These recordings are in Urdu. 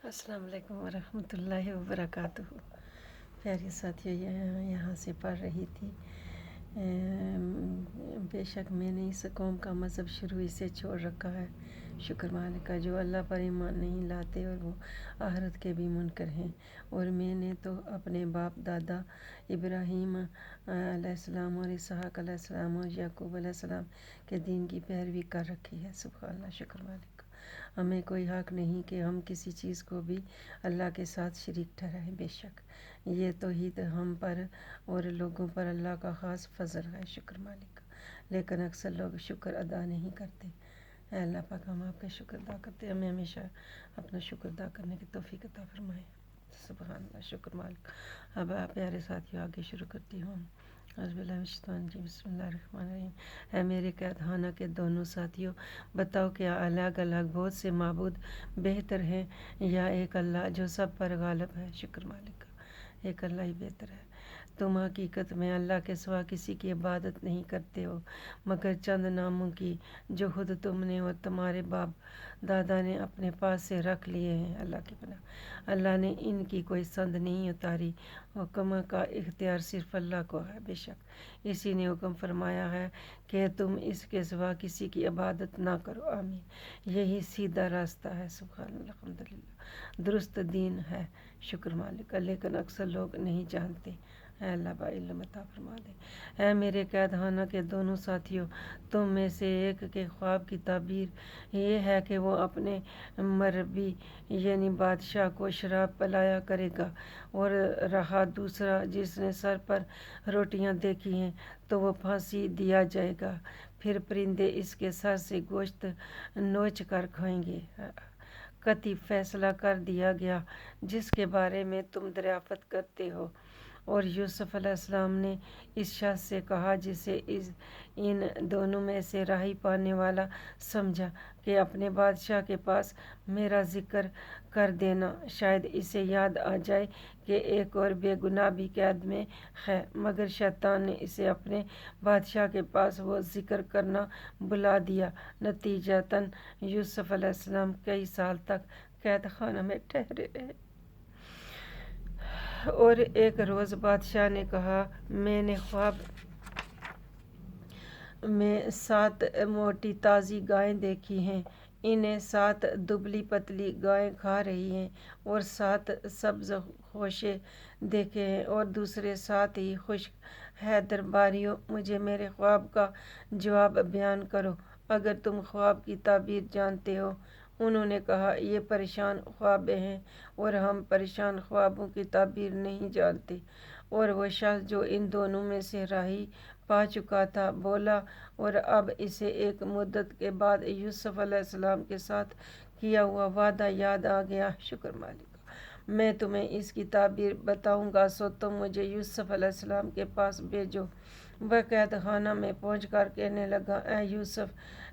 السلام علیکم ورحمۃ اللہ وبرکاتہ۔ پیارے ساتھیو، یہاں سے پڑھ رہی تھی بے شک میں نے اس قوم کا مذہب شروع سے چھوڑ رکھا ہے، شکر مالک کا، جو اللہ پر ایمان نہیں لاتے اور وہ آخرت کے بھی منکر ہیں، اور میں نے تو اپنے باپ دادا ابراہیم علیہ السلام اور اسحاق علیہ السلام اور یعقوب علیہ السلام کے دین کی پیروی کر رکھی ہے۔ سبحان اللہ، شکر مالک کا۔ ہمیں کوئی حق نہیں کہ ہم کسی چیز کو بھی اللہ کے ساتھ شریک ٹھہرائیں۔ بے شک یہ توحید ہم پر اور لوگوں پر اللہ کا خاص فضل ہے، شکر مالک کا، لیکن اکثر لوگ شکر ادا نہیں کرتے۔ اے اللہ پاک، ہم آپ کا شکر ادا کرتے ہیں، ہمیں ہمیشہ اپنا شکر ادا کرنے کی توفیق عطا فرمائے۔ سبحان اللہ، شکر مالک۔ اب آپ پیارے ساتھیوں آگے شروع کرتی ہوں۔ اعوذ باللہ من الشیطان الرجیم، بسم اللہ الرحمن الرحیم۔ اے میرے قید خانہ کے دونوں ساتھیوں، بتاؤ کیا الگ الگ بہت سے معبود بہتر ہیں یا ایک اللہ جو سب پر غالب ہے؟ شکر مالک کا، ایک اللہ ہی بہتر ہے۔ تم حقیقت میں اللہ کے سوا کسی کی عبادت نہیں کرتے ہو مگر چند ناموں کی جو خود تم نے اور تمہارے باپ دادا نے اپنے پاس سے رکھ لیے ہیں۔ اللہ کی پناہ، اللہ نے ان کی کوئی سند نہیں اتاری، حکم کا اختیار صرف اللہ کو ہے۔ بے شک اسی نے حکم فرمایا ہے کہ تم اس کے سوا کسی کی عبادت نہ کرو، آمین۔ یہی سیدھا راستہ ہے، سبحان اللہ، الحمدللہ، درست دین ہے، شکر مالک کا، لیکن اکثر لوگ نہیں جانتے۔ اے اللہ با علم عطا فرما دے۔ اے میرے قید خانہ کے دونوں ساتھیوں، تم میں سے ایک کے خواب کی تعبیر یہ ہے کہ وہ اپنے مربی یعنی بادشاہ کو شراب پلایا کرے گا، اور رہا دوسرا جس نے سر پر روٹیاں دیکھی ہیں تو وہ پھانسی دیا جائے گا، پھر پرندے اس کے سر سے گوشت نوچ کر کھائیں گے۔ قطعی فیصلہ کر دیا گیا جس کے بارے میں تم دریافت کرتے ہو۔ اور یوسف علیہ السلام نے اس شخص سے کہا جسے ان دونوں میں سے راہی پانے والا سمجھا کہ اپنے بادشاہ کے پاس میرا ذکر کر دینا، شاید اسے یاد آ جائے کہ ایک اور بے گناہ بھی قید میں ہے، مگر شیطان نے اسے اپنے بادشاہ کے پاس وہ ذکر کرنا بلا دیا۔ نتیجتاً یوسف علیہ السلام کئی سال تک قید خانہ میں ٹھہرے رہے۔ اور ایک روز بادشاہ نے کہا، میں نے خواب میں 7 موٹی تازی گائیں دیکھی ہیں، انہیں 7 دبلی پتلی گائیں کھا رہی ہیں، اور 7 سبز خوشے دیکھے ہیں اور دوسرے 7 ہی خشک۔ ہے درباریوں، مجھے میرے خواب کا جواب بیان کرو اگر تم خواب کی تعبیر جانتے ہو۔ انہوں نے کہا، یہ پریشان خوابیں ہیں اور ہم پریشان خوابوں کی تعبیر نہیں جانتے۔ اور وہ شخص جو ان دونوں میں سے راہی پا چکا تھا بولا، اور اب اسے ایک مدت کے بعد یوسف علیہ السلام کے ساتھ کیا ہوا وعدہ یاد آ گیا، شکر مالک کا، میں تمہیں اس کی تعبیر بتاؤں گا، سو تم مجھے یوسف علیہ السلام کے پاس بھیجو۔ وہ قید خانہ میں پہنچ کر کہنے لگا، اے یوسف،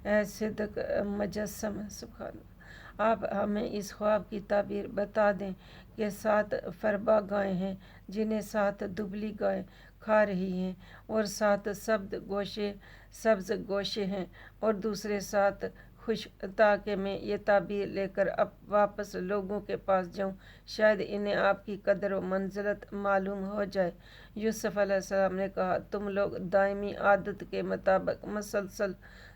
اے صدق مجسم، سبحان اللہ، آپ ہمیں اس خواب کی تعبیر بتا دیں کہ 7 فربا گائیں ہیں جنہیں 7 دبلی گائیں کھا رہی ہیں، اور 7 سبز گوشے ہیں اور دوسرے 7 خشک، تاکہ میں یہ تعبیر لے کر واپس لوگوں کے پاس جاؤں، شاید انہیں آپ کی قدر و منزلت معلوم ہو جائے۔ یوسف علیہ السلام نے کہا، تم لوگ دائمی عادت کے مطابق مسلسل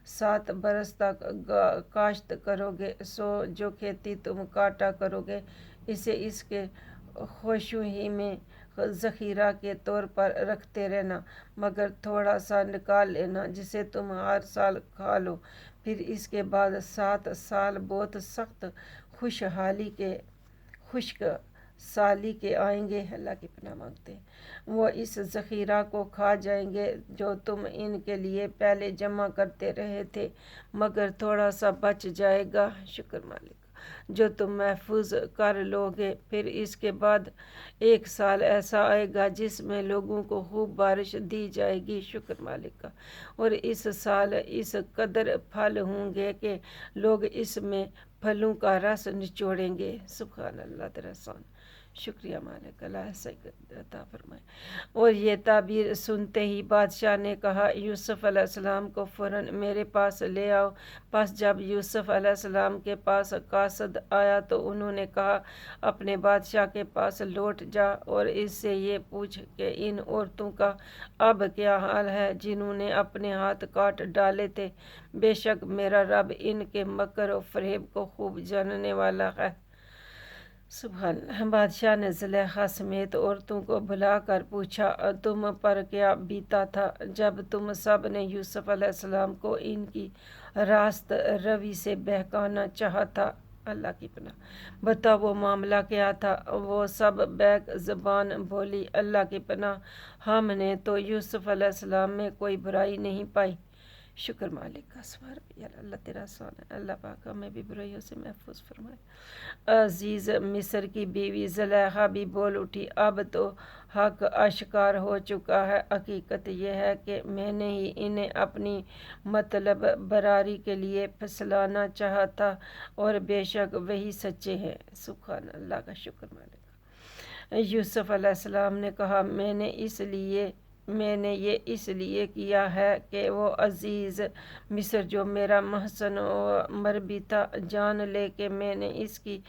7 برس تک کاشت کرو گے، سو جو کھیتی تم کاٹا کرو گے اسے اس کے خوشوں ہی میں ذخیرہ کے طور پر رکھتے رہنا، مگر تھوڑا سا نکال لینا جسے تم ہر سال کھا لو۔ پھر اس کے بعد 7 سال بہت سخت خشک سالی کے آئیں گے، اللہ کی پناہ مانگتے ہیں، وہ اس ذخیرہ کو کھا جائیں گے جو تم ان کے لیے پہلے جمع کرتے رہے تھے، مگر تھوڑا سا بچ جائے گا، شکر مالک، جو تم محفوظ کر لو گے۔ پھر اس کے بعد 1 سال ایسا آئے گا جس میں لوگوں کو خوب بارش دی جائے گی، شکر مالک کا، اور اس سال اس قدر پھل ہوں گے کہ لوگ اس میں پھلوں کا رس نچوڑیں گے، سبحان اللہ، درسان، شکریہ مالک، اللہ ایسا عطا فرمائے۔ اور یہ تعبیر سنتے ہی بادشاہ نے کہا یوسف علیہ السلام کو فوراً میرے پاس لے آؤ۔ پس جب یوسف علیہ السلام کے پاس قاصد آیا تو انہوں نے کہا اپنے بادشاہ کے پاس لوٹ جا اور اس سے یہ پوچھ کہ ان عورتوں کا اب کیا حال ہے جنہوں نے اپنے ہاتھ کاٹ ڈالے تھے، بے شک میرا رب ان کے مکر و فریب کو خوب جاننے والا ہے۔ سبحان اللہ۔ بادشاہ نے زلیخا سمیت عورتوں کو بلا کر پوچھا تم پر کیا بیتا تھا جب تم سب نے یوسف علیہ السلام کو ان کی راست روی سے بہکانا چاہا تھا؟ اللہ کی پناہ، بتاؤ وہ معاملہ کیا تھا؟ وہ سب بیک زبان بولی اللہ کی پناہ، ہم نے تو یوسف علیہ السلام میں کوئی برائی نہیں پائی۔ شکر مالک کا، سبحان اللہ تیرا احسان ہے، اللہ پاک ہمیں بھی برائیوں سے محفوظ فرمائے۔ عزیز مصر کی بیوی زلیخا بھی بول اٹھی اب تو حق اشکار ہو چکا ہے، حقیقت یہ ہے کہ میں نے ہی انہیں اپنی مطلب براری کے لیے پھسلانا چاہا تھا اور بے شک وہی سچے ہیں۔ سبحان اللہ کا، شکر مالک۔ یوسف علیہ السلام نے کہا میں نے یہ اس لیے کیا ہے کہ وہ عزیز مصر جو میرا محسن و مربی تھا جان لے کہ میں نے اس کی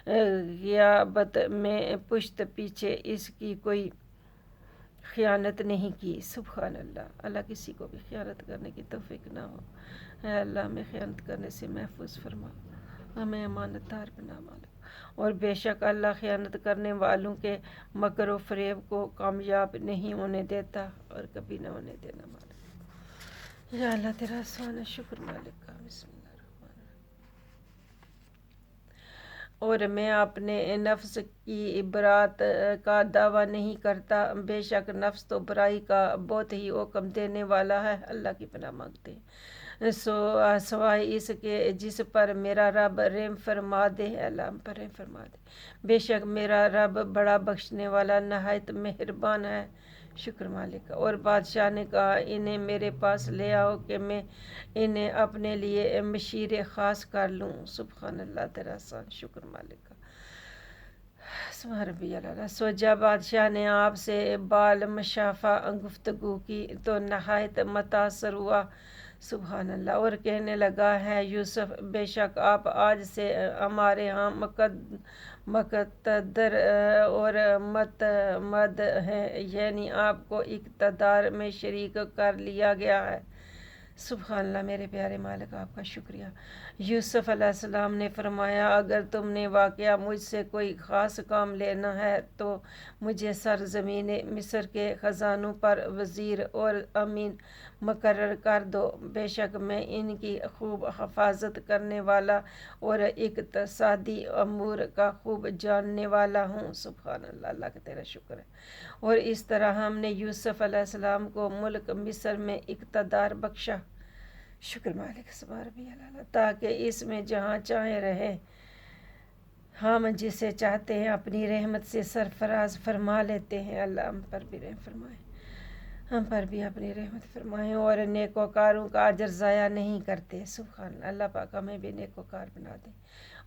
غیابت میں پشت پیچھے اس کی کوئی خیانت نہیں کی۔ سبحان اللہ، اللہ کسی کو بھی خیانت کرنے کی توفیق نہ ہو۔ اے اللہ ہمیں خیانت کرنے سے محفوظ فرما، ہمیں امانت دار بنا مالک۔ اور بے شک اللہ خیانت کرنے والوں کے مکر و فریب کو کامیاب نہیں ہونے دیتا اور کبھی نہ ہونے دینا مالک۔ یا اللہ تیرا احسان ہے، شکر مالک کا۔ بسم اللہ الرحمن الرحیم۔ اور میں اپنے نفس کی برات کا دعویٰ نہیں کرتا، بے شک نفس تو برائی کا بہت ہی حکم دینے والا ہے۔ اللہ کی پناہ مانگتے ہیں سوائے اس کے جس پر میرا رب رحم فرما دے، اللہ ہم پر رحم فرما دے۔ بے شک میرا رب بڑا بخشنے والا نہایت مہربان ہے۔ شکر مالک۔ اور بادشاہ نے کہا انہیں میرے پاس لے آؤ کہ میں انہیں اپنے لیے مشیر خاص کر لوں۔ سبحان اللہ تیرا احسان، شکر مالک کا۔ سبحان ربی اللہ۔ سو جب بادشاہ نے آپ سے بال مشافہ گفتگو کی تو نہایت متاثر ہوا۔ سبحان اللہ۔ اور کہنے لگا ہے یوسف بے شک آپ آج سے ہمارے ہاں مقتدر اور متمد ہیں، یعنی آپ کو اقتدار میں شریک کر لیا گیا ہے۔ سبحان اللہ، میرے پیارے مالک آپ کا شکریہ۔ یوسف علیہ السلام نے فرمایا اگر تم نے واقعہ مجھ سے کوئی خاص کام لینا ہے تو مجھے سرزمین مصر کے خزانوں پر وزیر اور امین مقرر کر دو، بے شک میں ان کی خوب حفاظت کرنے والا اور اقتصادی امور کا خوب جاننے والا ہوں۔ سبحان اللہ، اللہ کا تیرا شکر ہے۔ اور اس طرح ہم نے یوسف علیہ السلام کو ملک مصر میں اقتدار بخشا۔ شکر مالک، سبحان ربی اللہ، تاکہ اس میں جہاں چاہے رہے، ہم جسے چاہتے ہیں اپنی رحمت سے سرفراز فرما لیتے ہیں۔ اللہ ہم پر بھی رحم فرمائے، ہم پر بھی اپنی رحمت فرمائیں اور نیکوکاروں کا اجر ضائع نہیں کرتے۔ سبحان اللہ، اللہ پاک ہمیں بھی نیکوکار بنا دے۔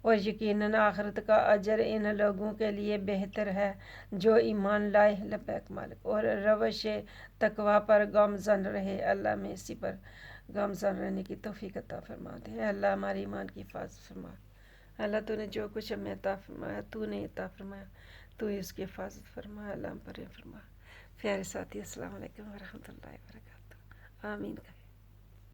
اور یقیناً آخرت کا اجر ان لوگوں کے لیے بہتر ہے جو ایمان لائے۔ لبیک مالک۔ اور روش تقویٰ پر گامزن رہے، اللہ میں اسی پر گامزن رہنے کی توفیق عطا فرما دے۔ اے اللہ ہماری ایمان کی حفاظت فرما۔ اللہ تو نے جو کچھ ہمیں عطا فرمایا تو نے عطا فرمایا، تو ہی اس کی حفاظت فرما، اللہ ہم پر رحم فرما۔ پیارے ساتھی، السلام علیکم ورحمۃ اللہ وبرکاتہ۔ آمین۔